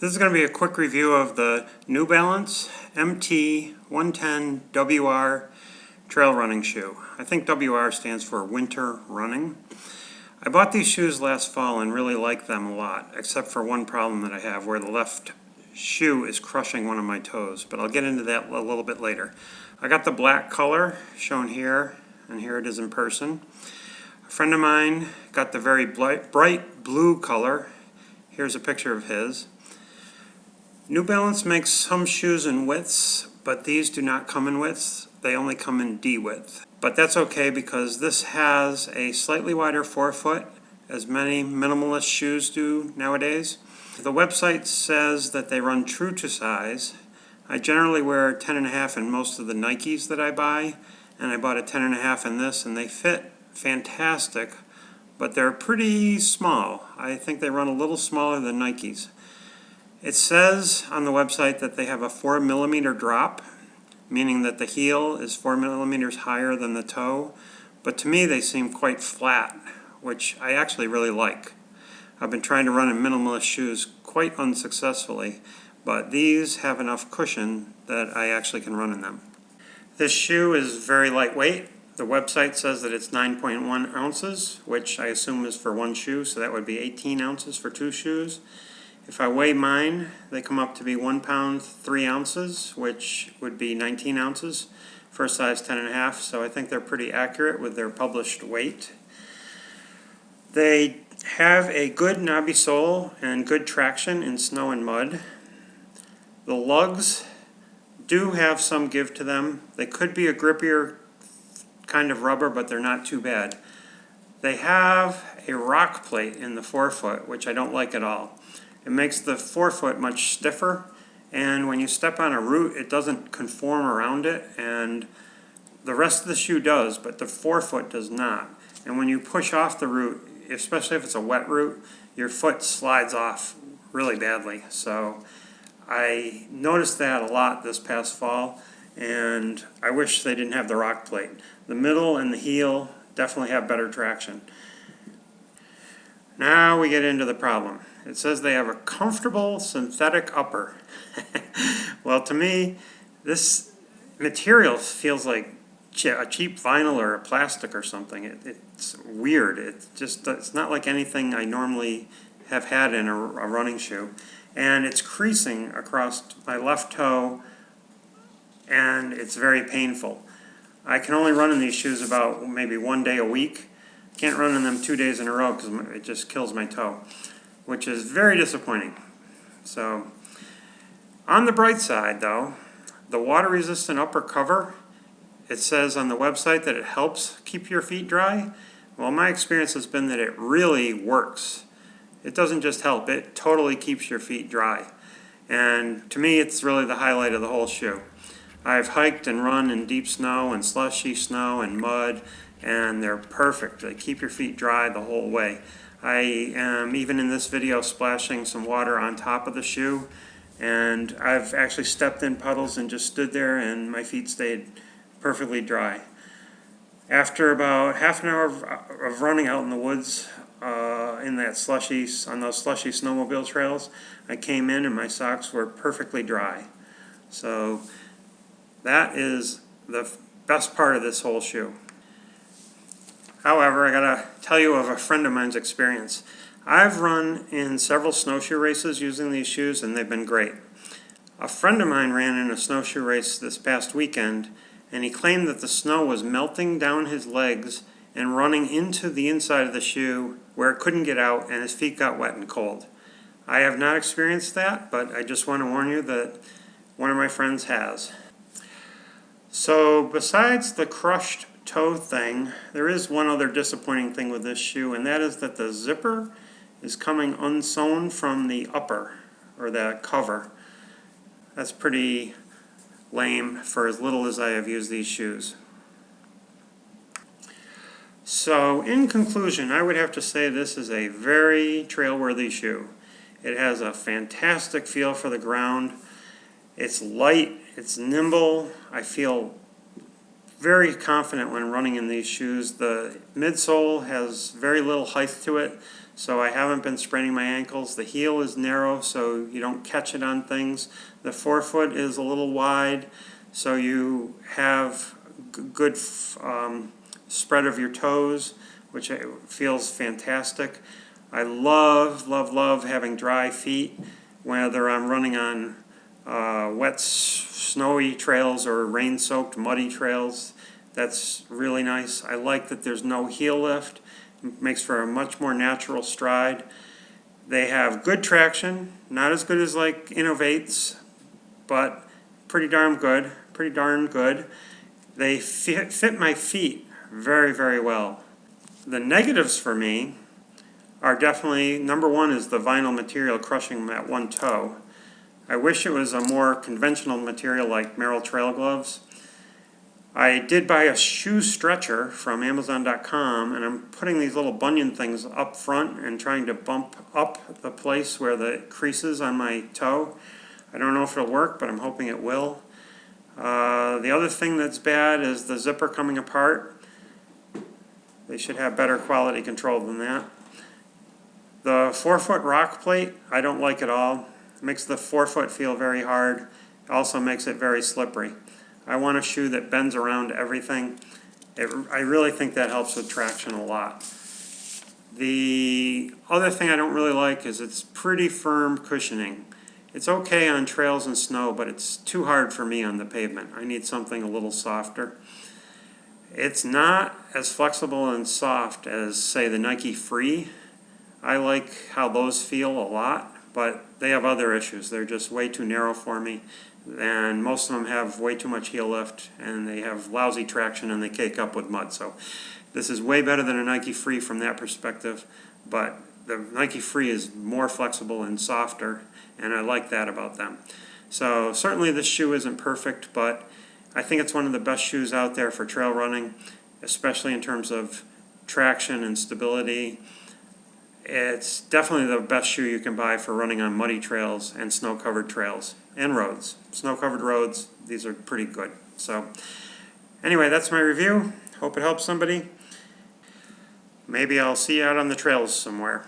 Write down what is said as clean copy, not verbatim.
This is going to be a quick review of the New Balance MT110WR trail running shoe. I think WR stands for winter running. I bought these shoes last fall and really like them a lot, except for one problem that I have where the left shoe is crushing one of my toes, but I'll get into that a little bit later. I got the black color shown here, and here it is in person. A friend of mine got the very bright blue color. Here's a picture of his. New Balance makes some shoes in widths, but these do not come in widths. They only come in D width. But that's okay because this has a slightly wider forefoot, as many minimalist shoes do nowadays. The website says that they run true to size. I generally wear 10.5 in most of the Nikes that I buy, and I bought a 10.5 in this, and they fit fantastic, but they're pretty small. I think they run a little smaller than Nikes. It says on the website that they have a 4mm drop, meaning that the heel is 4mm higher than the toe, but to me they seem quite flat, which I actually really like. I've been trying to run in minimalist shoes quite unsuccessfully, but these have enough cushion that I actually can run in them. This shoe is very lightweight. The website says that it's 9.1 ounces, which I assume is for one shoe, so that would be 18 ounces for two shoes. If I weigh mine, they come up to be 1 pound 3 ounces, which would be 19 ounces for a size 10.5, so I think they're pretty accurate with their published weight. They have a good knobby sole and good traction in snow and mud. The lugs do have some give to them. They could be a grippier kind of rubber, but they're not too bad. They have a rock plate in the forefoot, which I don't like at all. It makes the forefoot much stiffer, and when you step on a root, it doesn't conform around it, and the rest of the shoe does, but the forefoot does not. And when you push off the root, especially if it's a wet root, your foot slides off really badly. So I noticed that a lot this past fall, and I wish they didn't have the rock plate. The middle and the heel definitely have better traction. Now we get into the problem. It says they have a comfortable synthetic upper. Well, to me, this material feels like a cheap vinyl or a plastic or something. It's weird. It's not like anything I normally have had in a running shoe. And it's creasing across my left toe, and it's very painful. I can only run in these shoes about maybe 1 day a week. Can't run in them 2 days in a row because it just kills my toe, which is very disappointing. So, on the bright side though, the water-resistant upper cover, it says on the website that it helps keep your feet dry. Well, my experience has been that it really works. It doesn't just help, it totally keeps your feet dry. And to me, it's really the highlight of the whole shoe. I've hiked and run in deep snow and slushy snow and mud, and they're perfect. They keep your feet dry the whole way. I am, even in this video, splashing some water on top of the shoe, and I've actually stepped in puddles and just stood there and my feet stayed perfectly dry. After about half an hour of running out in the woods on those slushy snowmobile trails, I came in and my socks were perfectly dry. So that is the best part of this whole shoe. However, I gotta tell you of a friend of mine's experience. I've run in several snowshoe races using these shoes, and they've been great. A friend of mine ran in a snowshoe race this past weekend, and he claimed that the snow was melting down his legs and running into the inside of the shoe where it couldn't get out, and his feet got wet and cold. I have not experienced that, but I just want to warn you that one of my friends has. So besides the crushed toe thing, there is one other disappointing thing with this shoe, and that is that the zipper is coming unsewn from the upper, or the cover. That's pretty lame for as little as I have used these shoes. So in conclusion, I would have to say this is a very trail-worthy shoe. It has a fantastic feel for the ground. It's light, it's nimble. I feel very confident when running in these shoes. The midsole has very little height to it, so I haven't been spraining my ankles. The heel is narrow, so you don't catch it on things. The forefoot is a little wide, so you have good spread of your toes, which feels fantastic. I love, love, love having dry feet, whether I'm running on wet, snowy trails or rain-soaked, muddy trails. That's really nice. I like that there's no heel lift. It makes for a much more natural stride. They have good traction, not as good as like Innovate's, but pretty darn good. Pretty darn good. They fit my feet very, very well. The negatives for me are definitely, number one is the vinyl material crushing that one toe. I wish it was a more conventional material like Merrell Trail Gloves. I did buy a shoe stretcher from Amazon.com, and I'm putting these little bunion things up front and trying to bump up the place where the creases on my toe. I don't know if it'll work, but I'm hoping it will. The other thing that's bad is the zipper coming apart. They should have better quality control than that. The forefoot rock plate, I don't like at all. It makes the forefoot feel very hard. It also makes it very slippery. I want a shoe that bends around everything. I really think that helps with traction a lot. The other thing I don't really like is it's pretty firm cushioning. It's okay on trails and snow, but it's too hard for me on the pavement. I need something a little softer. It's not as flexible and soft as, say, the Nike Free. I like how those feel a lot, but they have other issues. They're just way too narrow for me, and most of them have way too much heel lift, and they have lousy traction, and they cake up with mud. So this is way better than a Nike Free from that perspective, but the Nike Free is more flexible and softer, and I like that about them. So certainly this shoe isn't perfect, but I think it's one of the best shoes out there for trail running, especially in terms of traction and stability. It's definitely the best shoe you can buy for running on muddy trails and snow-covered trails and roads. Snow-covered roads, these are pretty good. So anyway, that's my review. Hope it helps somebody. Maybe I'll see you out on the trails somewhere.